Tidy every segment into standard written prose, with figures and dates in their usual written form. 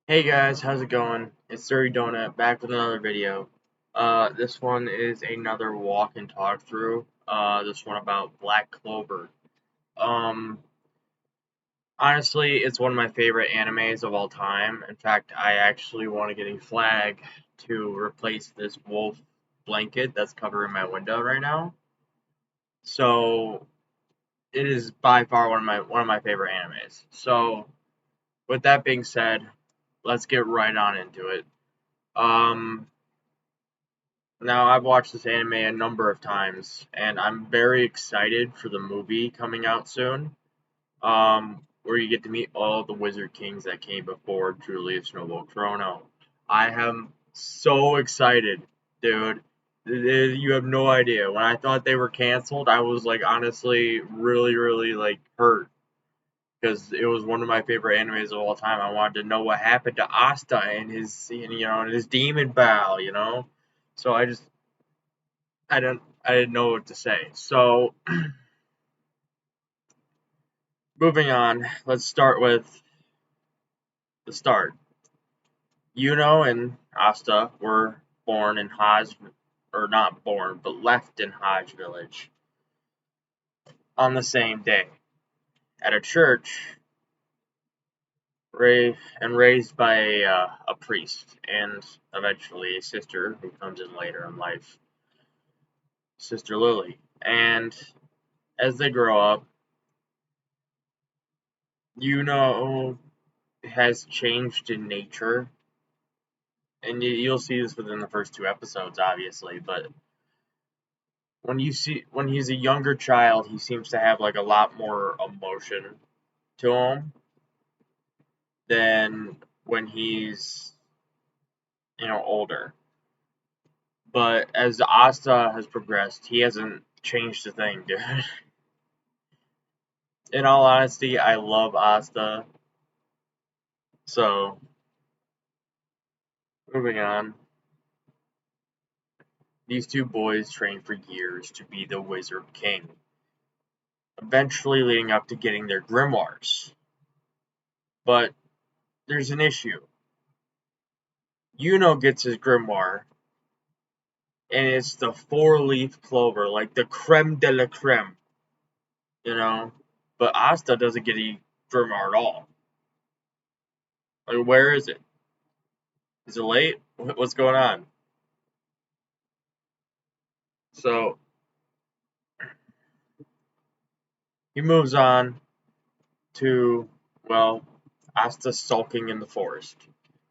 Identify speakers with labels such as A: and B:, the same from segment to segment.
A: Hey guys, how's it going? It's Surrey Donut back with another video. This one is another walk and talk through. This one about Black Clover. Um, Honestly, it's one of my favorite animes of all time. In fact, I actually want to get a flag to replace this wolf blanket that's covering my window right now. So it is by far one of my favorite animes. So with that being said, let's get right on into it. Um, Now, I've watched this anime a number of times, and I'm very excited for the movie coming out soon, where you get to meet all the Wizard Kings that came before Julius Noble Chrono. I am so excited, dude. You have no idea. When I thought they were canceled, I was like honestly really, really like hurt because it was one of my favorite animes of all time. I wanted to know what happened to Asta and his demon bow. So I didn't know what to say. So moving on, let's start with the start. Yuno and Asta were born in Haj, or not born, but left in Haj village on the same day at a church, raised by a priest and eventually a sister who comes in later in life, Sister Lily. And as they grow up, Yuno has changed in nature, and you'll see this within the first two episodes, obviously. But when he's a younger child, he seems to have like a lot more emotion to him than when he's older. But as Asta has progressed, he hasn't changed a thing, dude. In all honesty, I love Asta. So moving on, these two boys trained for years to be the Wizard King, eventually leading up to getting their grimoires. But there's an issue. Yuno gets his grimoire, and it's the four-leaf clover, like the creme de la creme, you know. But Asta doesn't get a grimoire at all. Like, where is it? Is it late? What's going on? So he moves on to, well, Asta sulking in the forest.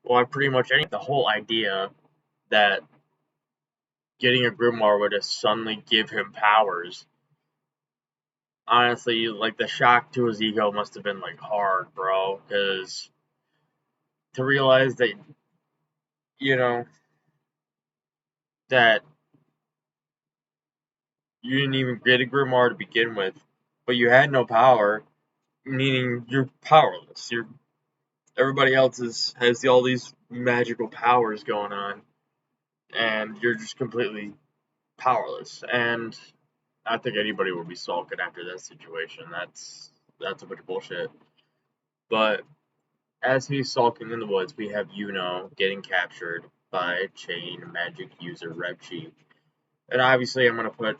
A: Well, I pretty much the whole idea that getting a grimoire would just suddenly give him powers. Honestly, like the shock to his ego must have been like hard, bro. Because to realize that you know that you didn't even get a grimoire to begin with, but you had no power, meaning you're powerless. Everybody else has all these magical powers going on, and you're just completely powerless. And I think anybody would be sulking after that situation. That's a bunch of bullshit. But as he's sulking in the woods, we have Yuno getting captured by chain magic user Repchi. And obviously, I'm gonna put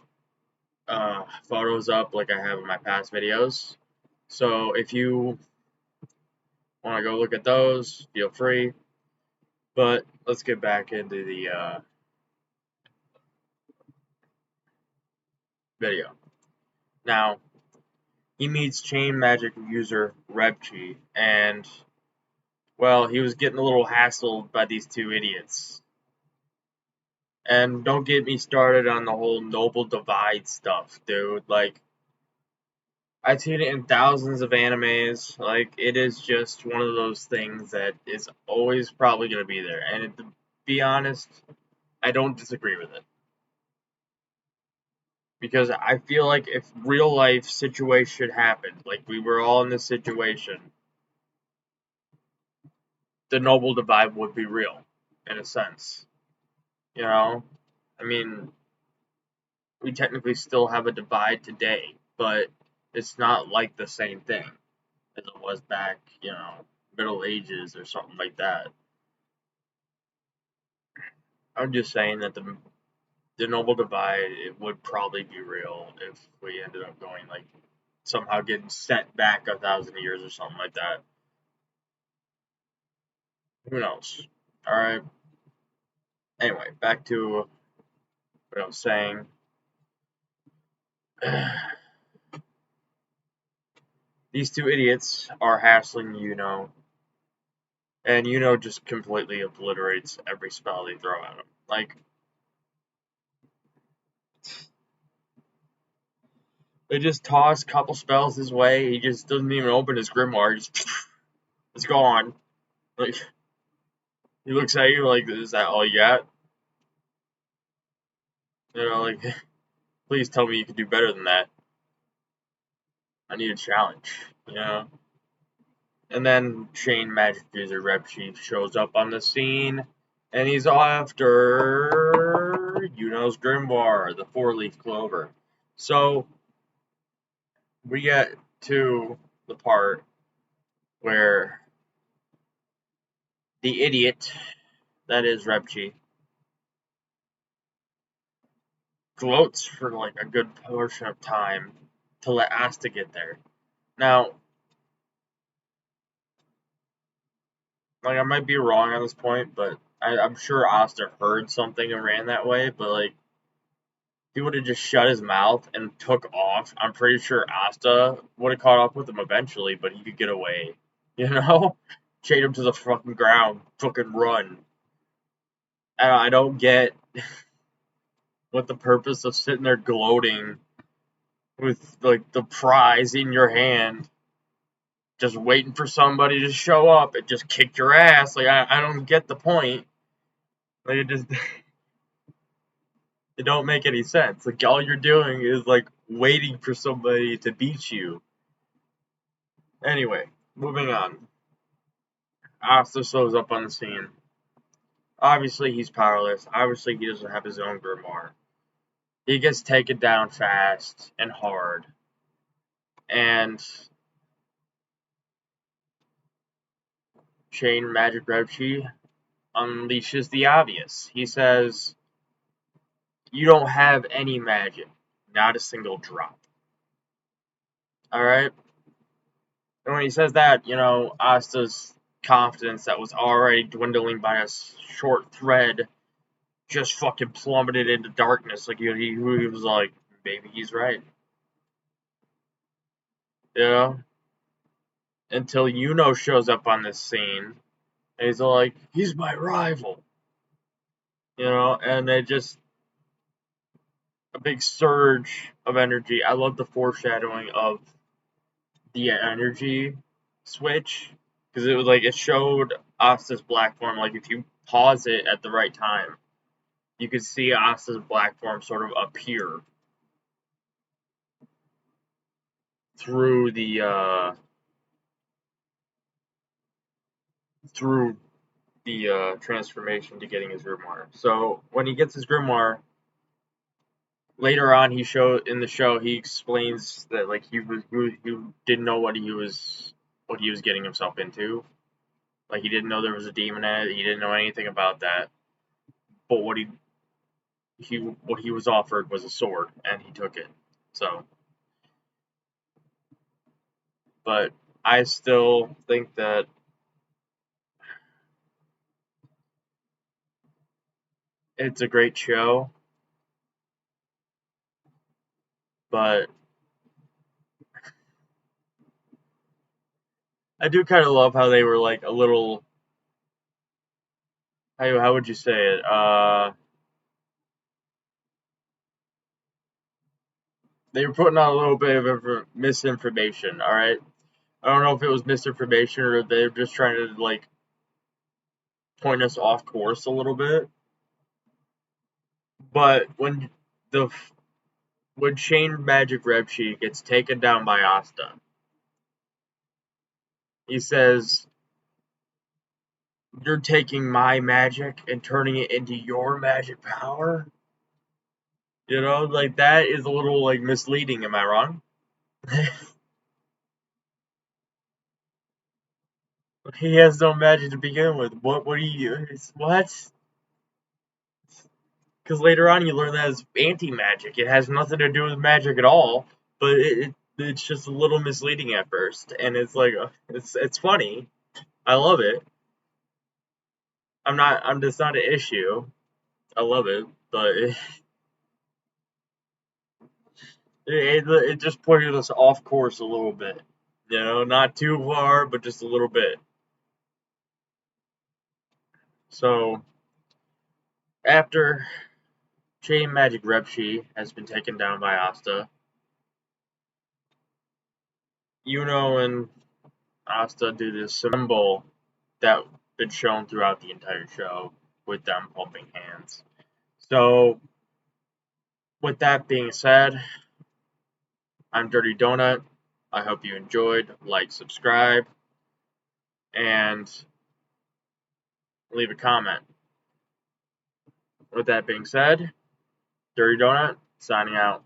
A: photos up like I have in my past videos. So if you want to go look at those, feel free. But let's get back into the video. Now, he meets chain magic user Rebchi, and well, he was getting a little hassled by these two idiots. And don't get me started on the whole noble divide stuff, dude. Like, I've seen it in thousands of animes. Like, it is just one of those things that is always probably going to be there. And to be honest, I don't disagree with it. Because I feel like if real life situation happened, like we were all in this situation, the noble divide would be real, in a sense. You know? I mean, we technically still have a divide today, but it's not like the same thing as it was back, Middle Ages or something like that. I'm just saying that the Noble Divide, it would probably be real if we ended up going like somehow getting set back 1,000 years or something like that. Who knows? All right. Anyway, back to what I was saying. These two idiots are hassling and just completely obliterates every spell they throw at him. Like, they just toss a couple spells his way. He just doesn't even open his grimoire. Just it's gone. Like, he looks at you like, "Is that all you got?" Like, please tell me you can do better than that. I need a challenge. And then Chain Magic User Rep Chief shows up on the scene, and he's after Yuno's Grimoire, the 4-leaf Clover. So we get to the part where the idiot, that is Repchi, gloats for like a good portion of time to let Asta get there. Now, like, I might be wrong on this point, but I'm sure Asta heard something and ran that way, but like, he would have just shut his mouth and took off, I'm pretty sure Asta would have caught up with him eventually, but he could get away. You know? Chain him to the fucking ground, fucking run. And I don't get what the purpose of sitting there gloating with like the prize in your hand, just waiting for somebody to show up and just kick your ass. Like, I don't get the point. Like, it don't make any sense. Like, all you're doing is like waiting for somebody to beat you. Anyway, moving on. Asta shows up on the scene. Obviously, he's powerless. Obviously, he doesn't have his own grimoire. He gets taken down fast and hard. And Chain Magic Rochi unleashes the obvious. He says, "You don't have any magic. Not a single drop." Alright? And when he says that, Asta's confidence that was already dwindling by a short thread just fucking plummeted into darkness. Like, he was like, maybe he's right. Until shows up on this scene, and he's like, he's my rival. And it just, a big surge of energy. I love the foreshadowing of the energy switch, because it was like, it showed Asta's black form. Like, if you pause it at the right time, you could see Asta's black form sort of appear through the transformation to getting his grimoire. So when he gets his grimoire, later on in the show he explains that like he didn't know what he was getting himself into. Like, he didn't know there was a demon in it. He didn't know anything about that. But what he was offered was a sword, and he took it. So, but I still think that it's a great show, but I do kind of love how they were like a little, how would you say it? They were putting out a little bit of misinformation. All right, I don't know if it was misinformation or they were just trying to like point us off course a little bit. But the when Chain Magic Repchi gets taken down by Asta, he says, "You're taking my magic and turning it into your magic power." Like, that is a little like misleading. Am I wrong? He has no magic to begin with. What do you what? Because later on you learn that it's anti-magic. It has nothing to do with magic at all, but it's just a little misleading at first, and it's like it's funny. I love it. I'm just not an issue. I love it, but it just put us off course a little bit. You know, not too far, but just a little bit. So after Chain Magic Repshi has been taken down by Asta, Yuno and Asta do this symbol that been shown throughout the entire show with them pumping hands. So with that being said, I'm Dirty Donut. I hope you enjoyed. Like, subscribe, and leave a comment. With that being said, Dirty Donut signing out.